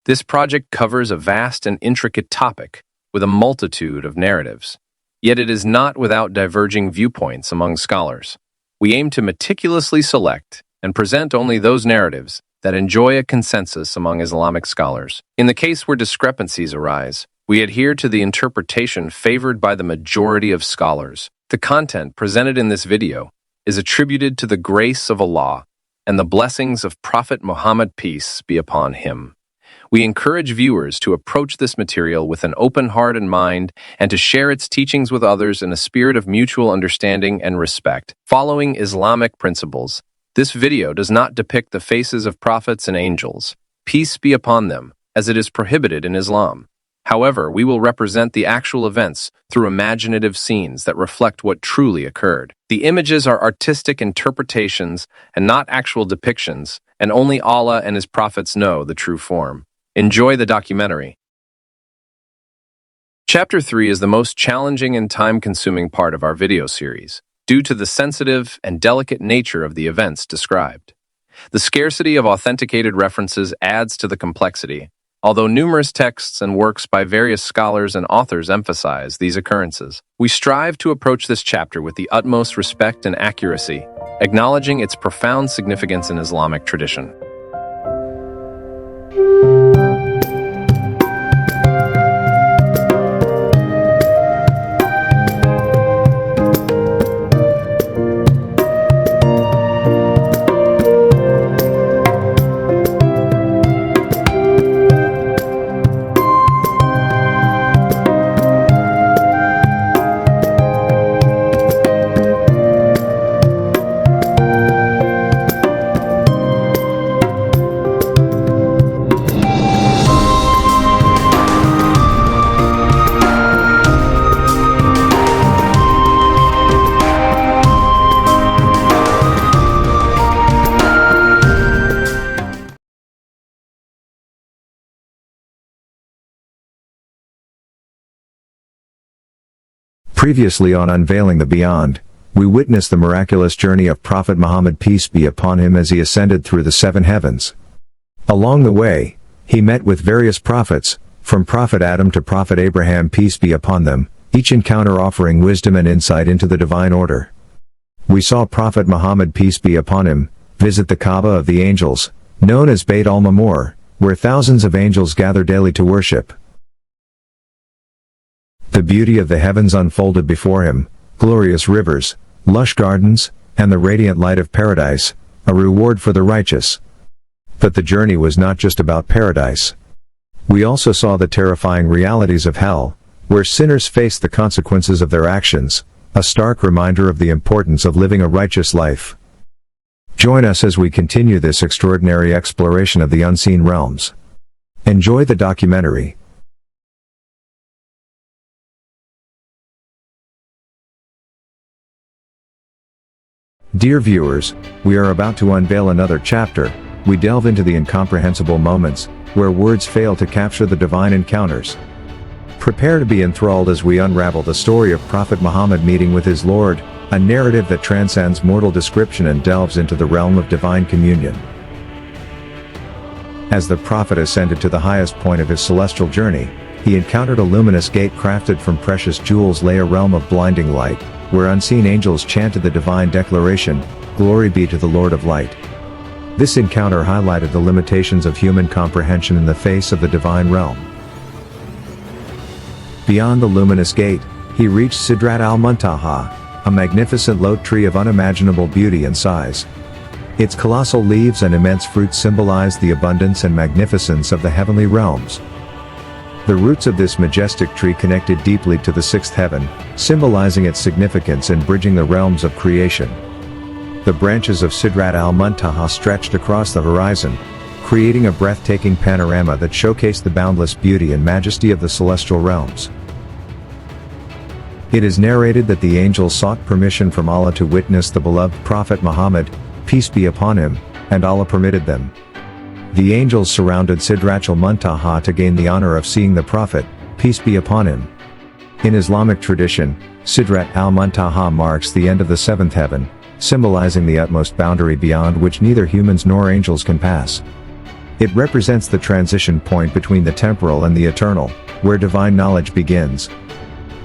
This project covers a vast and intricate topic with a multitude of narratives. Yet it is not without diverging viewpoints among scholars. We aim to meticulously select and present only those narratives that enjoy a consensus among Islamic scholars. In the case where discrepancies arise, we adhere to the interpretation favored by the majority of scholars. The content presented in this video is attributed to the grace of Allah and the blessings of Prophet Muhammad, peace be upon him. We encourage viewers to approach this material with an open heart and mind and to share its teachings with others in a spirit of mutual understanding and respect. Following Islamic principles, this video does not depict the faces of prophets and angels, peace be upon them, as it is prohibited in Islam. However, we will represent the actual events through imaginative scenes that reflect what truly occurred. The images are artistic interpretations and not actual depictions, and only Allah and His prophets know the true form. Enjoy the documentary. Chapter 3 is the most challenging and time-consuming part of our video series, due to the sensitive and delicate nature of the events described. The scarcity of authenticated references adds to the complexity, although numerous texts and works by various scholars and authors emphasize these occurrences. We strive to approach this chapter with the utmost respect and accuracy, acknowledging its profound significance in Islamic tradition. Previously on Unveiling the Beyond, we witnessed the miraculous journey of Prophet Muhammad, peace be upon him, as he ascended through the seven heavens. Along the way, he met with various prophets, from Prophet Adam to Prophet Abraham, peace be upon them, each encounter offering wisdom and insight into the divine order. We saw Prophet Muhammad, peace be upon him, visit the Kaaba of the angels, known as Bayt al-Mamur, where thousands of angels gather daily to worship. The beauty of the heavens unfolded before him, glorious rivers, lush gardens, and the radiant light of paradise, a reward for the righteous. But the journey was not just about paradise. We also saw the terrifying realities of hell, where sinners face the consequences of their actions, a stark reminder of the importance of living a righteous life. Join us as we continue this extraordinary exploration of the unseen realms. Enjoy the documentary. Dear viewers, we are about to unveil another chapter. We delve into the incomprehensible moments, where words fail to capture the divine encounters. Prepare to be enthralled as we unravel the story of Prophet Muhammad meeting with his Lord, a narrative that transcends mortal description and delves into the realm of divine communion. As the Prophet ascended to the highest point of his celestial journey, he encountered a luminous gate crafted from precious jewels, a realm of blinding light, where unseen angels chanted the divine declaration, "Glory be to the Lord of Light." This encounter highlighted the limitations of human comprehension in the face of the divine realm. Beyond the luminous gate, he reached Sidratul Muntaha, a magnificent lote tree of unimaginable beauty and size. Its colossal leaves and immense fruit symbolized the abundance and magnificence of the heavenly realms. The roots of this majestic tree connected deeply to the sixth heaven, symbolizing its significance in bridging the realms of creation. The branches of Sidratul Muntaha stretched across the horizon, creating a breathtaking panorama that showcased the boundless beauty and majesty of the celestial realms. It is narrated that the angels sought permission from Allah to witness the beloved Prophet Muhammad, peace be upon him, and Allah permitted them. The angels surrounded Sidratul Muntaha to gain the honor of seeing the Prophet, peace be upon him. In Islamic tradition, Sidratul Muntaha marks the end of the seventh heaven, symbolizing the utmost boundary beyond which neither humans nor angels can pass. It represents the transition point between the temporal and the eternal, where divine knowledge begins.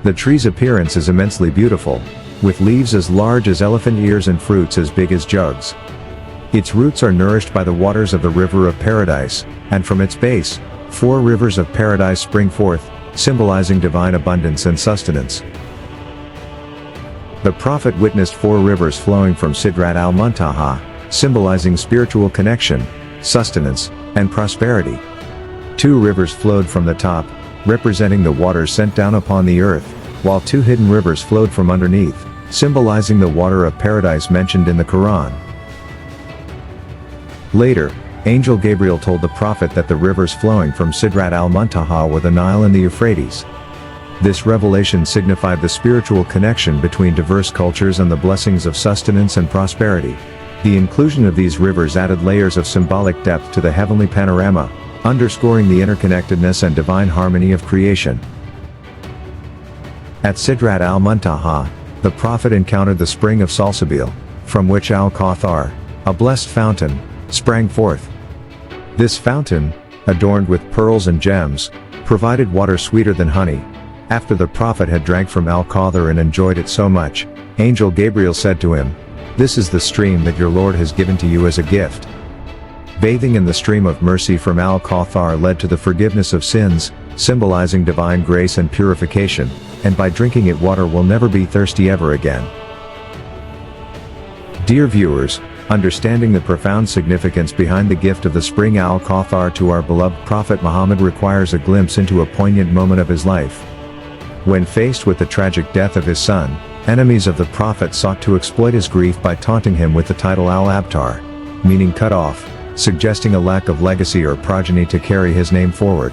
The tree's appearance is immensely beautiful, with leaves as large as elephant ears and fruits as big as jugs. Its roots are nourished by the waters of the river of paradise, and from its base, 4 rivers of paradise spring forth, symbolizing divine abundance and sustenance. The prophet witnessed 4 rivers flowing from Sidratul Muntaha, symbolizing spiritual connection, sustenance, and prosperity. 2 rivers flowed from the top, representing the waters sent down upon the earth, while 2 hidden rivers flowed from underneath, symbolizing the water of paradise mentioned in the Quran. Later, Angel Gabriel told the prophet that the rivers flowing from Sidratul Muntaha were the Nile and the Euphrates. This revelation signified the spiritual connection between diverse cultures and the blessings of sustenance and prosperity. The inclusion of these rivers added layers of symbolic depth to the heavenly panorama, underscoring the interconnectedness and divine harmony of creation. At Sidratul Muntaha, the prophet encountered the spring of Salsabil, from which Al-Kawthar, a blessed fountain, sprang forth. This fountain, adorned with pearls and gems, provided water sweeter than honey. After the prophet had drank from Al-Kawthar and enjoyed it so much, Angel Gabriel said to him, "This is the stream that your Lord has given to you as a gift." Bathing in the stream of mercy from Al-Kawthar led to the forgiveness of sins, symbolizing divine grace and purification, and by drinking it water will never be thirsty ever again. Dear viewers, understanding the profound significance behind the gift of the spring Al-Kawthar to our beloved Prophet Muhammad requires a glimpse into a poignant moment of his life. When faced with the tragic death of his son, enemies of the Prophet sought to exploit his grief by taunting him with the title Al-Abtar, meaning cut off, suggesting a lack of legacy or progeny to carry his name forward.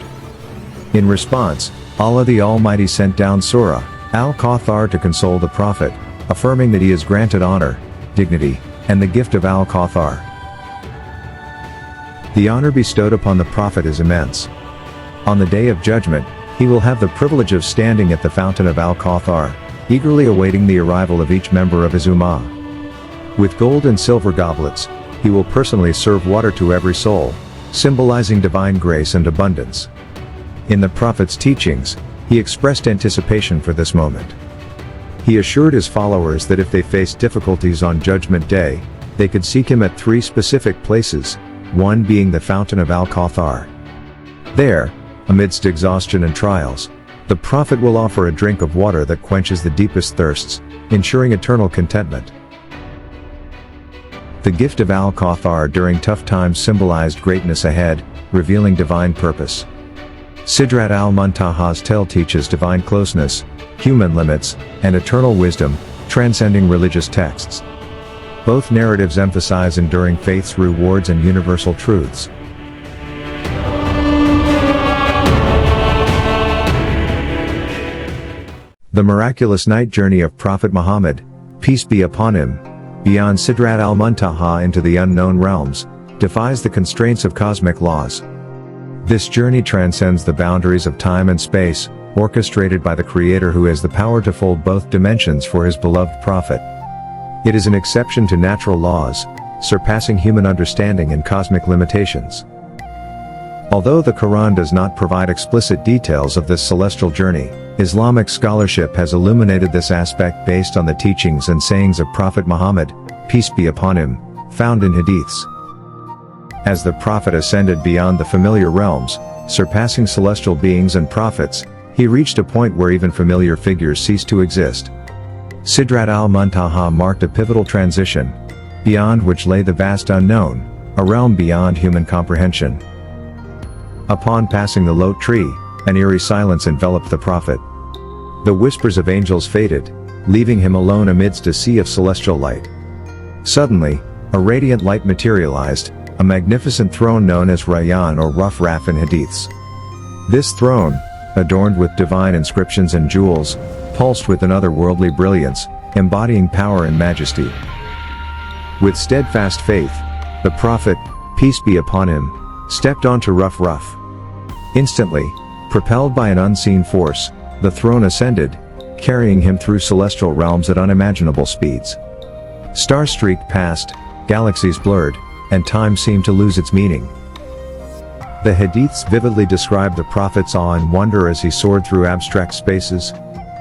In response, Allah the Almighty sent down Surah Al-Kawthar to console the Prophet, affirming that he is granted honor, dignity, and the gift of Al-Kawthar. The honor bestowed upon the Prophet is immense. On the Day of Judgment, he will have the privilege of standing at the fountain of Al-Kawthar, eagerly awaiting the arrival of each member of his Ummah. With gold and silver goblets, he will personally serve water to every soul, symbolizing divine grace and abundance. In the Prophet's teachings, he expressed anticipation for this moment. He assured his followers that if they faced difficulties on Judgment Day, they could seek him at 3 specific places, one being the fountain of Al-Kawthar. There, amidst exhaustion and trials, the Prophet will offer a drink of water that quenches the deepest thirsts, ensuring eternal contentment. The gift of Al-Kawthar during tough times symbolized greatness ahead, revealing divine purpose. Sidratul Muntaha's tale teaches divine closeness, human limits, and eternal wisdom, transcending religious texts. Both narratives emphasize enduring faith's rewards and universal truths. The miraculous night journey of Prophet Muhammad, peace be upon him, beyond Sidratul Muntaha into the unknown realms, defies the constraints of cosmic laws. This journey transcends the boundaries of time and space, orchestrated by the Creator who has the power to fold both dimensions for his beloved Prophet. It is an exception to natural laws, surpassing human understanding and cosmic limitations. Although the Quran does not provide explicit details of this celestial journey, Islamic scholarship has illuminated this aspect based on the teachings and sayings of Prophet Muhammad, peace be upon him, found in hadiths. As the Prophet ascended beyond the familiar realms, surpassing celestial beings and prophets, he reached a point where even familiar figures ceased to exist. Sidratul Muntaha marked a pivotal transition, beyond which lay the vast unknown, a realm beyond human comprehension. Upon passing the lote tree, an eerie silence enveloped the Prophet. The whispers of angels faded, leaving him alone amidst a sea of celestial light. Suddenly, a radiant light materialized, a magnificent throne known as Rayyan or Rough Raf in hadiths. This throne, adorned with divine inscriptions and jewels, pulsed with an otherworldly brilliance, embodying power and majesty. With steadfast faith, the Prophet, peace be upon him, stepped onto Rough Raf. Instantly, propelled by an unseen force, the throne ascended, carrying him through celestial realms at unimaginable speeds. Stars streaked past, galaxies blurred, and time seemed to lose its meaning. The Hadiths vividly describe the Prophet's awe and wonder as he soared through abstract spaces,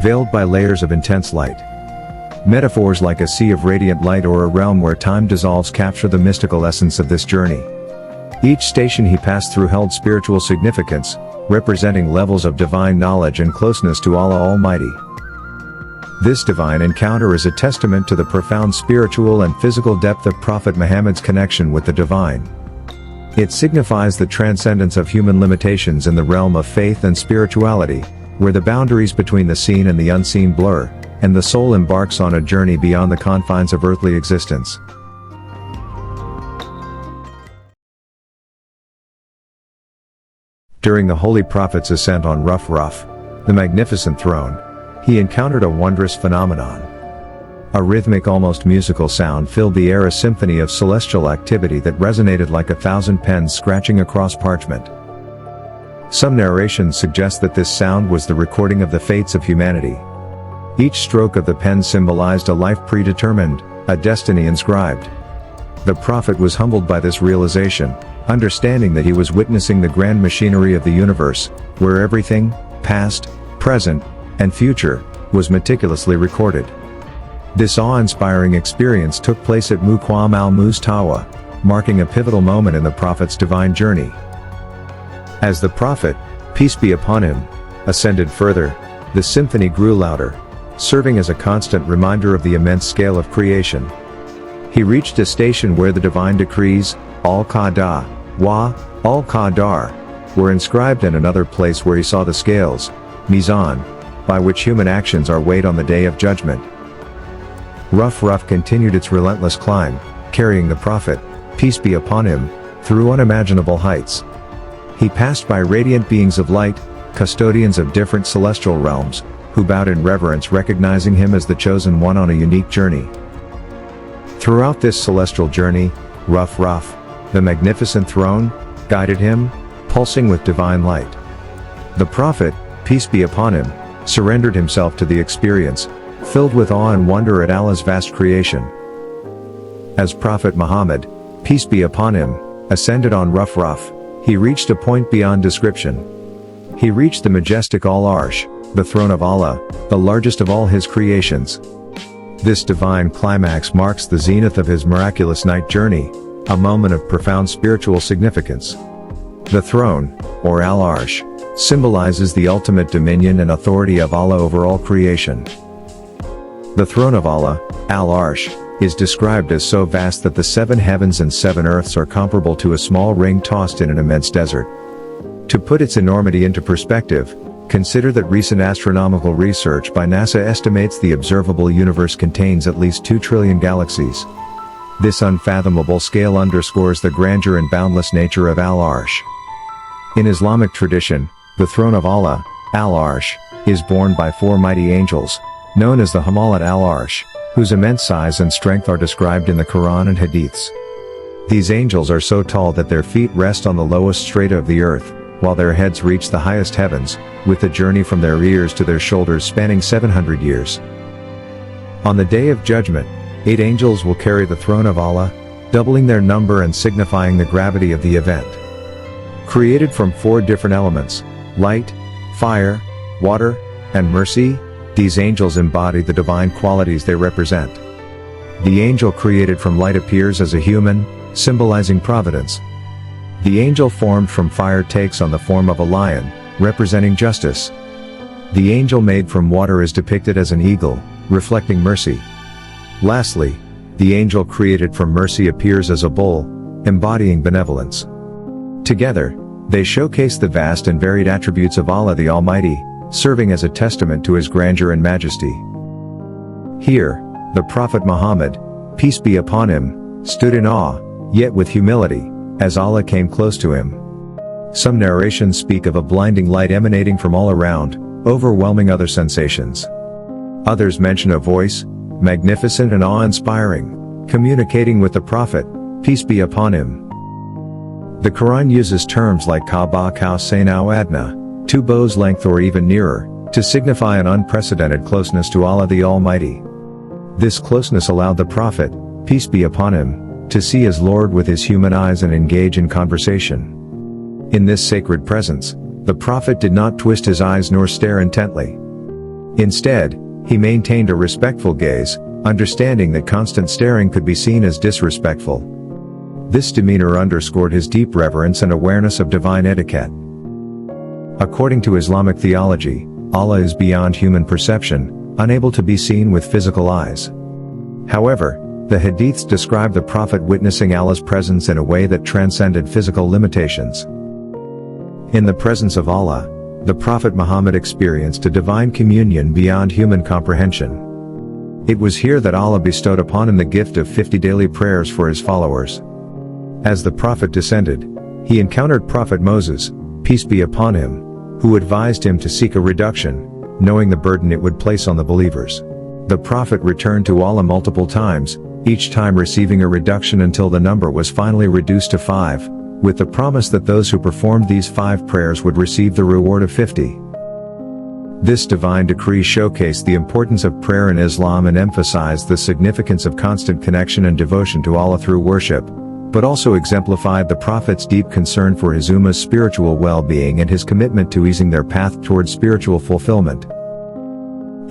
veiled by layers of intense light. Metaphors like a sea of radiant light or a realm where time dissolves capture the mystical essence of this journey. Each station he passed through held spiritual significance, representing levels of divine knowledge and closeness to Allah Almighty. This divine encounter is a testament to the profound spiritual and physical depth of Prophet Muhammad's connection with the divine. It signifies the transcendence of human limitations in the realm of faith and spirituality, where the boundaries between the seen and the unseen blur, and the soul embarks on a journey beyond the confines of earthly existence. During the Holy Prophet's ascent on Ruf, the magnificent throne, he encountered a wondrous phenomenon. A rhythmic, almost musical sound filled the air, a symphony of celestial activity that resonated like 1,000 pens scratching across parchment. Some narrations suggest that this sound was the recording of the fates of humanity. Each stroke of the pen symbolized a life predetermined, a destiny inscribed. The Prophet was humbled by this realization, understanding that he was witnessing the grand machinery of the universe, where everything, past, present, and future, was meticulously recorded. This awe-inspiring experience took place at Muqam al-Mustawa, marking a pivotal moment in the Prophet's divine journey. As the Prophet, peace be upon him, ascended further, the symphony grew louder, serving as a constant reminder of the immense scale of creation. He reached a station where the divine decrees, al-Qada, wa, al-Qadar, were inscribed, and another place where he saw the scales, mizan, by which human actions are weighed on the day of judgment. Ruf continued its relentless climb, carrying the Prophet, peace be upon him, through unimaginable heights. He passed by radiant beings of light, custodians of different celestial realms, who bowed in reverence, recognizing him as the chosen one on a unique journey. Throughout this celestial journey, Ruf, the magnificent throne, guided him, pulsing with divine light. The Prophet, peace be upon him, surrendered himself to the experience, filled with awe and wonder at Allah's vast creation. As Prophet Muhammad, peace be upon him, ascended on Ruf, he reached a point beyond description. He reached the majestic Al-Arsh, the throne of Allah, the largest of all his creations. This divine climax marks the zenith of his miraculous night journey, a moment of profound spiritual significance. The throne, or Al-Arsh, symbolizes the ultimate dominion and authority of Allah over all creation. The throne of Allah, Al-Arsh, is described as so vast that the 7 heavens and 7 earths are comparable to a small ring tossed in an immense desert. To put its enormity into perspective, consider that recent astronomical research by NASA estimates the observable universe contains at least 2 trillion galaxies. This unfathomable scale underscores the grandeur and boundless nature of Al-Arsh. In Islamic tradition, the throne of Allah, Al-Arsh, is borne by 4 mighty angels, known as the Hamalat Al-Arsh, whose immense size and strength are described in the Quran and Hadiths. These angels are so tall that their feet rest on the lowest strata of the earth, while their heads reach the highest heavens, with the journey from their ears to their shoulders spanning 700 years. On the Day of Judgment, 8 angels will carry the throne of Allah, doubling their number and signifying the gravity of the event. Created from 4 different elements, light, fire, water, and mercy, these angels embody the divine qualities they represent. The angel created from light appears as a human, symbolizing providence. The angel formed from fire takes on the form of a lion, representing justice. The angel made from water is depicted as an eagle, reflecting mercy. Lastly, the angel created from mercy appears as a bull, embodying benevolence. Together, they showcase the vast and varied attributes of Allah the Almighty, serving as a testament to his grandeur and majesty. Here, the Prophet Muhammad, peace be upon him, stood in awe, yet with humility, as Allah came close to him. Some narrations speak of a blinding light emanating from all around, overwhelming other sensations. Others mention a voice, magnificent and awe-inspiring, communicating with the Prophet, peace be upon him. The Quran uses terms like Kaaba Kausain aw Adna, 2 bows' length or even nearer, to signify an unprecedented closeness to Allah the Almighty. This closeness allowed the Prophet, peace be upon him, to see his Lord with his human eyes and engage in conversation. In this sacred presence, the prophet did not twist his eyes nor stare intently. Instead, he maintained a respectful gaze, understanding that constant staring could be seen as disrespectful. This demeanor underscored his deep reverence and awareness of divine etiquette. According to Islamic theology, Allah is beyond human perception, unable to be seen with physical eyes. However, the hadiths describe the prophet witnessing Allah's presence in a way that transcended physical limitations. In the presence of Allah, the Prophet Muhammad experienced a divine communion beyond human comprehension. It was here that Allah bestowed upon him the gift of 50 daily prayers for his followers. As the Prophet descended, he encountered Prophet Moses, peace be upon him, who advised him to seek a reduction, knowing the burden it would place on the believers. The Prophet returned to Allah multiple times, each time receiving a reduction until the number was finally reduced to 5, with the promise that those who performed these 5 prayers would receive the reward of 50. This divine decree showcased the importance of prayer in Islam and emphasized the significance of constant connection and devotion to Allah through worship, but also exemplified the Prophet's deep concern for his ummah's spiritual well-being and his commitment to easing their path towards spiritual fulfillment.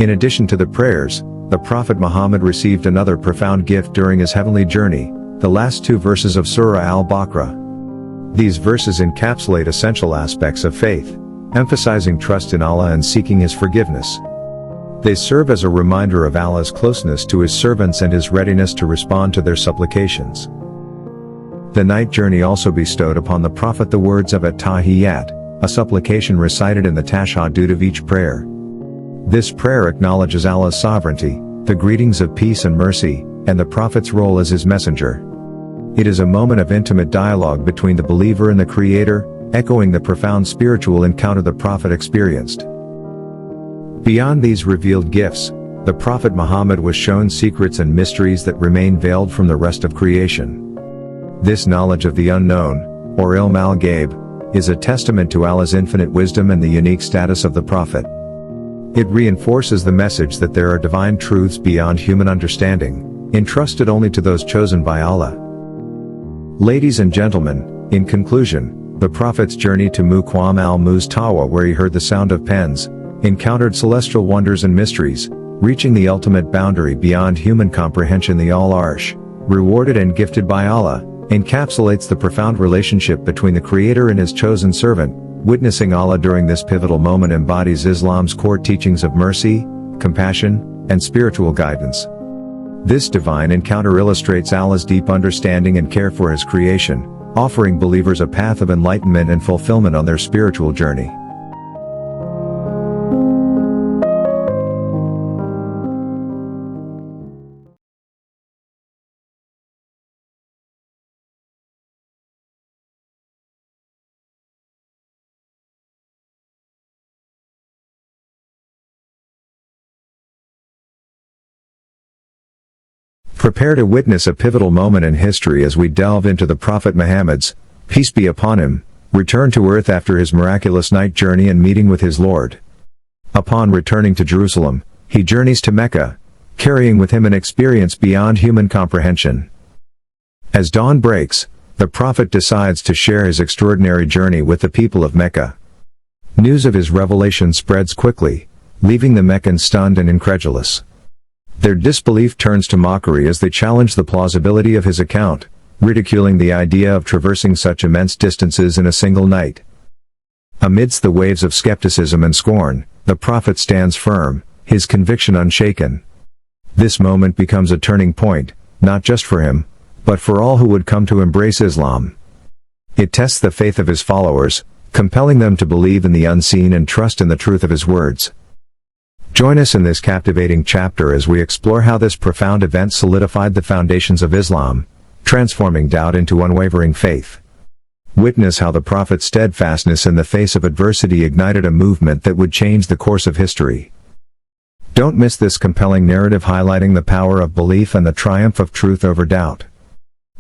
In addition to the prayers, the Prophet Muhammad received another profound gift during his heavenly journey, the last 2 verses of Surah Al-Baqarah. These verses encapsulate essential aspects of faith, emphasizing trust in Allah and seeking His forgiveness. They serve as a reminder of Allah's closeness to His servants and His readiness to respond to their supplications. The night journey also bestowed upon the Prophet the words of At-Tahiyyat, a supplication recited in the tashahhud of each prayer. This prayer acknowledges Allah's sovereignty, the greetings of peace and mercy, and the Prophet's role as his messenger. It is a moment of intimate dialogue between the believer and the Creator, echoing the profound spiritual encounter the Prophet experienced. Beyond these revealed gifts, the Prophet Muhammad was shown secrets and mysteries that remain veiled from the rest of creation. This knowledge of the unknown, or Alm-al-Ghaib, is a testament to Allah's infinite wisdom and the unique status of the Prophet. It reinforces the message that there are divine truths beyond human understanding, entrusted only to those chosen by Allah. Ladies and gentlemen, in conclusion, the Prophet's journey to Muqam al-Mustawa, where he heard the sound of pens, encountered celestial wonders and mysteries, reaching the ultimate boundary beyond human comprehension. The Al-Arsh, rewarded and gifted by Allah, encapsulates the profound relationship between the Creator and His chosen servant. Witnessing Allah during this pivotal moment embodies Islam's core teachings of mercy, compassion, and spiritual guidance. This divine encounter illustrates Allah's deep understanding and care for His creation, offering believers a path of enlightenment and fulfillment on their spiritual journey. Prepare to witness a pivotal moment in history as we delve into the Prophet Muhammad's, peace be upon him, return to earth after his miraculous night journey and meeting with his Lord. Upon returning to Jerusalem, he journeys to Mecca, carrying with him an experience beyond human comprehension. As dawn breaks, the Prophet decides to share his extraordinary journey with the people of Mecca. News of his revelation spreads quickly, leaving the Meccans stunned and incredulous. Their disbelief turns to mockery as they challenge the plausibility of his account, ridiculing the idea of traversing such immense distances in a single night. Amidst the waves of skepticism and scorn, the Prophet stands firm, his conviction unshaken. This moment becomes a turning point, not just for him, but for all who would come to embrace Islam. It tests the faith of his followers, compelling them to believe in the unseen and trust in the truth of his words. Join us in this captivating chapter as we explore how this profound event solidified the foundations of Islam, transforming doubt into unwavering faith. Witness how the Prophet's steadfastness in the face of adversity ignited a movement that would change the course of history. Don't miss this compelling narrative highlighting the power of belief and the triumph of truth over doubt.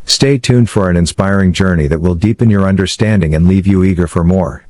Stay tuned for an inspiring journey that will deepen your understanding and leave you eager for more.